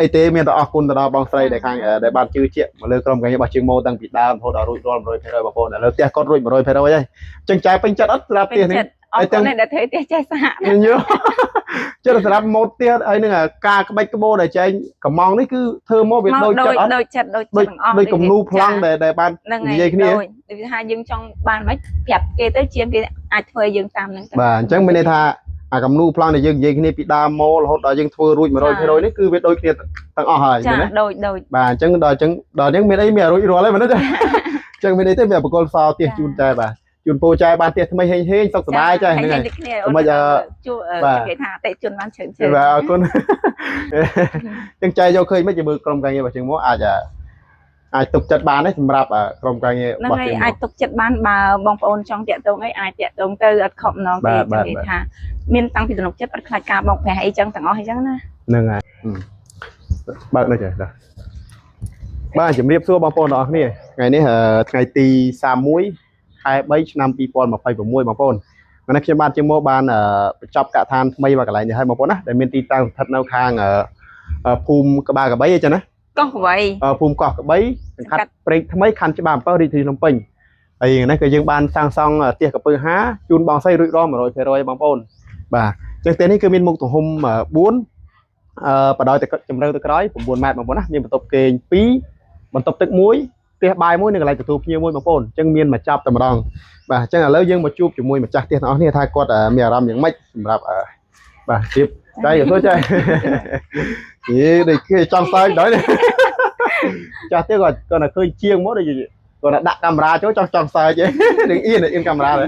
អីទេមានតែអរគុណទៅដល់បងស្រីដែលខាងដែលបានជឿជាក់មកលើក្រុមការងាររបស់ជាងម៉ូតាំងពីដើមរហូតដល់រួចរាល់ 100% បងប្អូនឥឡូវផ្ទះគាត់រួច 100% ហើយចឹងចាយពេញចិត្តអត់ស្រាប់ផ្ទះនេះអត់ទាំងដែលធ្វើផ្ទះចេះសហញ៉ូចឹងសម្រាប់ម៉ូតផ្ទះហើយនឹងការក្បាច់ក្បូរដែលចែងកំងនេះគឺធ្វើមកវាដូចចិត្តអត់ដូចចិត្តទាំងអស់ដូចគំនូប្លង់ដែលបាននិយាយគ្នាដូចថាយើងចង់បានមិនប្រាប់គេទៅជាងគេអាចធ្វើយើងតាមហ្នឹងបាទអញ្ចឹងមានន័យថាអាគំនូប្លង់ដែលយើងនិយាយគ្នាពីដើមមករហូតដល់យើងធ្វើរួច 100% នេះគឺវាដូចគ្នាទាំងអស់ហើយចាដូចបាទអញ្ចឹងដល់អញ្ចឹងមានអីមានរួចរាល់ហើយមែនទេអញ្ចឹងមានអីទេមានបកលសផ្ទះជូនតែបាទជូនពូចែបានផ្ទះថ្មីហេងសុខសប្បាយចាហ្នឹងហើយមិនជួគេថាអតិជនបានច្រើនបាទអរគុណអញ្ចឹងចែយកឃើញមិនជាមើលក្រុមការងាររបស់ជាងមកអាចទុកចិត្តបានទេសម្រាប់ក្រុមការងាររបស់ជាងអាចទុកចិត្តបានបើបងប្អូនចង់តាក់ទងអីអាចតាក់ទងទៅអត់ខកម្ដងទេគេថាមានតាំងពីទំនុកចិត្តអត់ខ្លាចការបងប្រាស់អីចឹងទាំងអស់អីចឹងណាហ្នឹងហើយបើកនេះចាបាទជំរាបសួរបងប្អូនទាំងអស់គ្នាថ្ងៃនេះថ្ងៃទី31ខែ3ឆ្នាំ2026បងប្អូនថ្ងៃនេះខ្ញុំបាទជាងមកបានបញ្ចប់កឋានថ្មីមកកន្លែងនេះហើយបងប្អូនណាដែលមានទីតាំងស្ថិតនៅខាងភូមិក្បាលកបីអីចឹងណាកោះកបីភូមិកោះកបីសង្កាត់ព្រែកថ្មីខណ្ឌច្បារអំពើរាជធានីភ្នំពេញហើយនេះក៏យើងបានសាងសង់ផ្ទះកពើហាជូនបងស្រីរួចរាល់ 100% បងប្អូនបាទចឹងផ្ទះនេះគឺមានមុខទំហំ4បដោយទៅជម្រៅទៅក្រោយ9ម៉ែត្របងប្អូនណាមានបន្ទប់គេង2បន្ទប់ទឹក1ផ្ទះបាយ1និងកន្លែងទទួលភ្ញៀវ1បងប្អូនអញ្ចឹងមានមកចាប់តែម្ដងបាទអញ្ចឹងឥឡូវយើងមកជួបជាមួយម្ចាស់ផ្ទះទាំងអស់គ្នាថាគាត់មានអារម្មណ៍យ៉ាងម៉េចសម្រាប់បាទជិបចៃទៅចៃយេដូចគេចង់សើចដល់ចាស់ទៀតគាត់គាត់តែឃើញជាងមកដូចគាត់ដាក់កាមេរ៉ាចូលចង់សើចនឹងអៀនកាមេរ៉ាទេ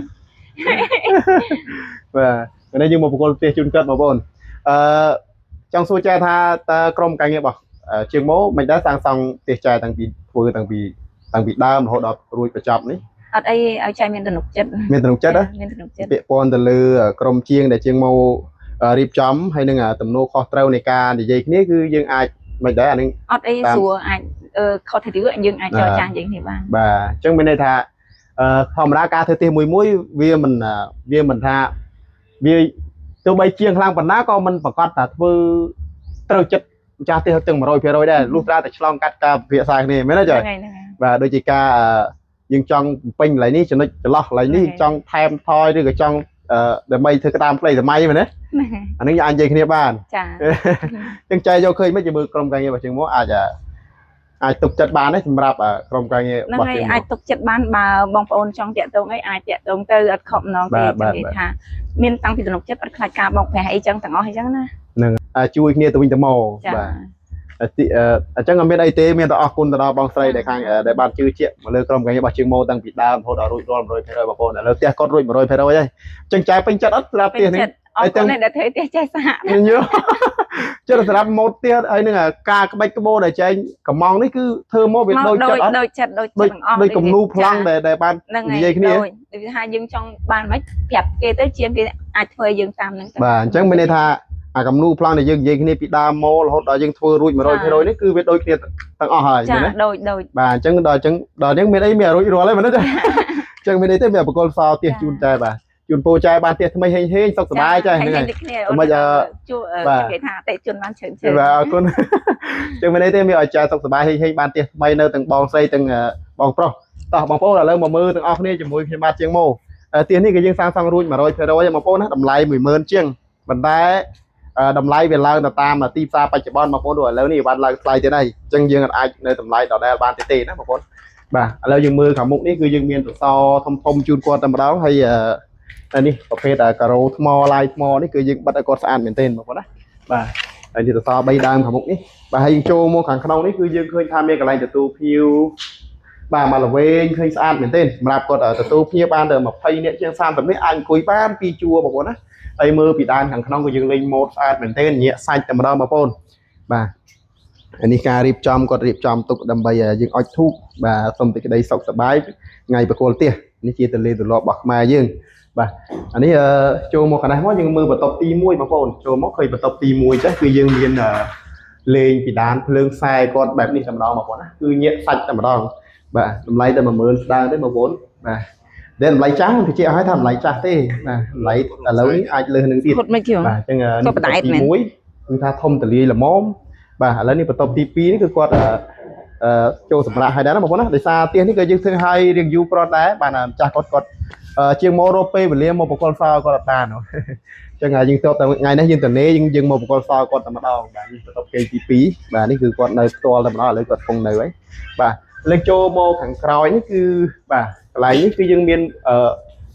បាទនេះយើងមកបកគលផ្ទះជូនគាត់បងប្អូនចង់សួរចែថាតើក្រុមការងាររបស់ជាងមកមិនដែរសាងសង់ផ្ទះចែតាំងពីធ្វើតាំងពីដើមរហូតដល់រួចបញ្ចប់នេះអត់អីឲ្យចែមានទំនុកចិត្តមានទំនុកចិត្តមានទំនុកចិត្តពាក់ព័ន្ធទៅលើក្រុមជាងដែលជាងមករៀបចំហើយនឹងទំនួលខុសត្រូវនៃការនិយាយគ្នាគឺយើងអាចមិនដែរអានេះអត់អីស្រួលអាចខុសទៅយើងអាចចរចានិយាយគ្នាបានបាទអញ្ចឹងមានន័យថាធម្មតាការធ្វើផ្ទះមួយវាមិនថាវាទោះបីជាងខ្លាំងប៉ុណ្ណាក៏មិនប្រកាសថាធ្វើត្រូវចិត្តម្ចាស់ផ្ទះទាំង 100% ដែរលុះត្រាតែឆ្លងកាត់ការពិភាក្សាគ្នាមែនទេចា៎បាទដូចជាការយើងចង់បំពេញកន្លែងនេះចំណុចចន្លោះកន្លែងនេះចង់ថែមថយឬក៏ចង់ដើម្បីធ្វើក្តាមផ្លេសម័យមែនទេអានេះអាចនិយាយគ្នាបានចាអញ្ចឹងចែយកឃើញមិនជាមើលក្រុមការងាររបស់ជាងមកអាចទុកចិត្តបានទេសម្រាប់ក្រុមការងាររបស់ជាងអាចទុកចិត្តបានបើបងប្អូនចង់តាក់ទងអីអាចតាក់ទងទៅអត់ខកម្ដងទេគេថាមានតាំងពីទំនុកចិត្តអត់ខ្លាចការបងប្រាស់អីចឹងទាំងអស់អីចឹងណាហ្នឹងជួយគ្នាទៅវិញទៅមកបាទអញ្ចឹងអត់មានអីទេមានតែអរគុណទៅដល់បងស្រីដែលខាងដែលបានជឿជាក់មកលើក្រុមការងាររបស់ជាងម៉ូតាំងពីដើមរហូតដល់រួចរាល់ 100% បងប្អូនឥឡូវផ្ទះគាត់រួច 100% ហើយអញ្ចឹងចាយពេញចិត្តអត់ស្រាប់ផ្ទះនេះអត់ទាំងដែលធ្វើផ្ទះចេះសហញ៉ូចឹងសម្រាប់ម៉ូតផ្ទះហើយនឹងការក្បាច់ក្បូរដែលចែងកំងនេះគឺធ្វើមកវាដូចចិត្តអត់ដូចចិត្តទាំងអស់ដូចគំនូប្លង់ដែលបាននិយាយគ្នាដូចថាយើងចង់បានមិនប្រាប់គេទៅជាងគេអាចធ្វើយើងតាមហ្នឹងបាទអញ្ចឹងមានន័យថាអាគំនូប្លង់ដែលយើងនិយាយគ្នាពីដើមមករហូតដល់យើងធ្វើរួច 100% នេះគឺវាដូចគ្នាទាំងអស់ហើយចាដូចបាទអញ្ចឹងដល់យើងមានអីមានរួចរាល់ហើយមែនទេអញ្ចឹងមានអីទេមានបកលសផ្ទះជូនតែបាទជូនពូចែបានផ្ទះថ្មីហេងសុខសប្បាយចាហ្នឹងហើយមិនជួគេថាអតិជនបានច្រើនបាទអរគុណអញ្ចឹងមានអីទេមានឲ្យចែសុខសប្បាយហេងបានផ្ទះថ្មីនៅទាំងបងស្រីទាំងបងប្រុសតោះបងប្អូនឥឡូវមកមើលទាំងអស់គ្នាជាមួយខ្ញុំបាទជាងមកផ្ទះនេះគឺយើងសាងសង់រួច 100% ហើយបងប្អូនណាតម្លៃ 10000 ជាងប៉ុន្តែតម្លៃវាឡើងទៅតាមទីផ្សារបច្ចុប្បន្នបងប្អូនឥឡូវនេះបានឡើងថ្លៃទៀតហើយអញ្ចឹងយើងអាចនៅតម្លៃដដែលបានទេណាបងប្អូនបាទឥឡូវយើងមើលខាងមុខនេះគឺយើងមានសសរធំជូនគាត់តែម្ដងហើយនេះប្រភេទការ៉ូថ្មឡាយថ្មនេះគឺយើងបិទឲ្យគាត់ស្អាតមែនទែនបងប្អូនណាបាទហើយនេះសសរ3ដើមខាងមុខនេះបាទហើយយើងចូលមកខាងក្នុងនេះគឺយើងឃើញថាមានកន្លែងទទួលភ្ញៀវបាទមកល្វែងឃើញស្អាតមែនទែនសម្រាប់គាត់ទទួលភ្ញៀវបានទៅ20នាក់ជាង30នាក់អាចអង្គុយបាន2ជួរបងប្អូនណាហើយមើលពីដើមខាងក្នុងក៏យើងលេងម៉ូដស្អាតមែនទែនញាក់សាច់តែម្ដងបងប្អូនបាទហើយនេះការរៀបចំគាត់រៀបចំទុកដើម្បីយើងអុជធូបបាទសូមសេចក្តីសុខសប្បាយថ្ងៃបកលផ្ទះនេះជាទលេទម្លាប់របស់ខ្មែរយើងបាទអានេះចូលមកកណ្ដាស់មកយើងមើលបន្ទប់ទី1បងប្អូនចូលមកឃើញបន្ទប់ទី1ចេះគឺយើងមានលេងពីដានភ្លើងខ្សែគាត់បែបនេះតែម្ដងបងប្អូនណាគឺញាក់សាច់តែម្ដងបាទតម្លៃតែ10000ស្ដើងទេបងប្អូនបាទតែតម្លៃចាស់គេជិះឲ្យថាតម្លៃចាស់ទេបាទតម្លៃឥឡូវនេះអាចលើសនឹងទៀតបាទអញ្ចឹងទី1គឺថាធំតលាយល្មម បាទឥឡូវនេះបន្ទប់ទី2នេះគឺគាត់ចូលសម្រាប់ឲ្យដែរណាបងប្អូនណាដោយសារផ្ទះនេះក៏យើងធ្វើឲ្យរៀងយូរប្រត់ដែរបាទម្ចាស់គាត់ជាងមករកពេលវេលាមកបកលសោគាត់អត់បានចឹងហើយយើងទៅតែថ្ងៃនេះយើងទៅនេយើងមកបកលសោគាត់តែម្ដងបាទនេះបន្ទប់គេទី2បាទនេះគឺគាត់នៅផ្ទាល់តែម្ដងឥឡូវគាត់គង់នៅហើយបាទលើកចូលមកខាងក្រោយនេះគឺបាទកន្លែងនេះគឺយើងមាន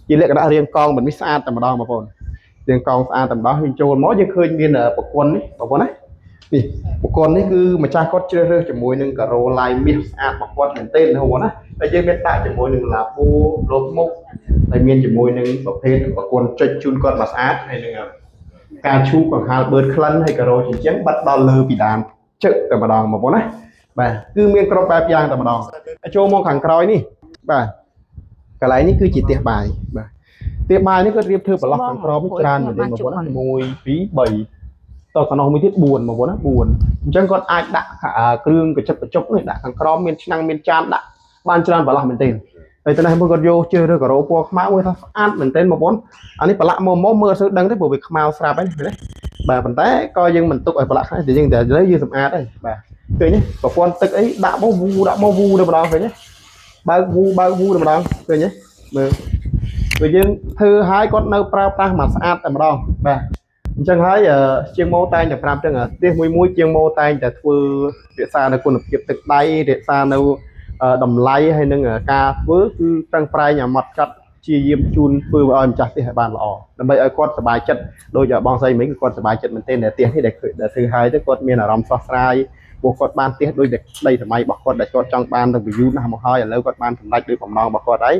ជាលក្ខណៈរាងកងមិនមានស្អាតតែម្ដងបងប្អូនរាងកងស្អាតតែម្ដងយើងចូលមកយើងឃើញមានប្រព័ន្ធនេះបងប្អូនណានេះប្រព័ន្ធនេះគឺម្ចាស់គាត់ជ្រើសរើសជាមួយនឹងការ៉ូឡាយមាសស្អាតរបស់គាត់មែនទែនបងប្អូនណាតែយើងមានដាក់ជាមួយនឹងឡាបូលបមុខហើយមានជាមួយនឹងប្រភេទប្រព័ន្ធចុចជូនគាត់មកស្អាតហើយនឹងការឈូសកង្ហាលបឺតក្លិនហើយការ៉ូជញ្ជាំងបាត់ដល់លើពីដានជឹកតែម្ដងបងប្អូនណាបាទគឺមានគ្រប់បែបយ៉ាងតែម្ដងចូលមកខាងក្រោយនេះបាទកន្លែងនេះគឺជាផ្ទះបាយបាទផ្ទះបាយនេះគាត់រៀបធ្វើប្រឡោះខាងក្រោមច្រើនមែនទេបងប្អូនណា1 2 3តោះកណ្ដោះមួយទៀត4បងប្អូនណា4អញ្ចឹងគាត់អាចដាក់គ្រឿងកញ្ចប់កញ្ចប់នេះដាក់ខាងក្រោមមានឆ្នាំងមានចានដាក់បានច្រើនប្រឡោះមែនទេហើយទៅនេះមកគាត់យកជើរើការ៉ូពណ៌ខ្មៅមួយថាស្អាតមែនទេបងប្អូនអានេះប្រឡាក់មកមើលសូវដឹងទេព្រោះវាខ្មៅស្រាប់ហើយណាបាទប៉ុន្តែក៏យើងមិនទុកឲ្យប្រឡាក់ហើយយើងតែលើយើងសម្អាតហើយបាទឃើញទេប្រព័ន្ធទឹកអីដាក់មកវូតែម្ដងឃើញទេបើកវូតែម្ដងឃើញទេមើលពេលយើងធ្វើឲ្យគាត់នៅប្រើប្រាស់មកស្អាតតែម្ដងបាទអញ្ចឹងហើយជាងម៉ូតែងតែប្រាប់ចឹងផ្ទះមួយជាងម៉ូតែងតែធ្វើរក្សានៅគុណភាពទឹកដៃរក្សានៅតម្លៃហើយនឹងការធ្វើគឺប្រឹងប្រែងឲ្យម៉ត់ចត់ជាយាមជូនធ្វើឲ្យម្ចាស់ផ្ទះឲ្យបានល្អដើម្បីឲ្យគាត់សប្បាយចិត្តដោយបងស្រីមិញគាត់សប្បាយចិត្តមែនទែនតែផ្ទះនេះដែលធ្វើឲ្យទៅគាត់មានអារម្មណ៍ស្រស់ស្រាយពួកគាត់បានផ្ទះដោយតែដីសម័យរបស់គាត់ដែលគាត់ចង់បានទៅយូរណាស់មកហើយឥឡូវគាត់បានសម្រេចដោយបំណងរបស់គាត់ហើយ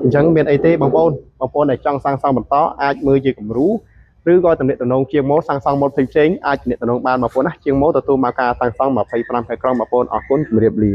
អញ្ចឹងមានអីទេបងប្អូនដែលចង់សាងសង់បន្តអាចមើលជាគំរូឬក៏តំណែងតំណងជាងម៉ូសាងសង់ម៉ូផ្សេងអាចតំណែងបានបងប្អូនណាជាងម៉ូទទួលមកការសាងសង់25ខែក្រុងបងប្អូនអរគុណជម្រាបលា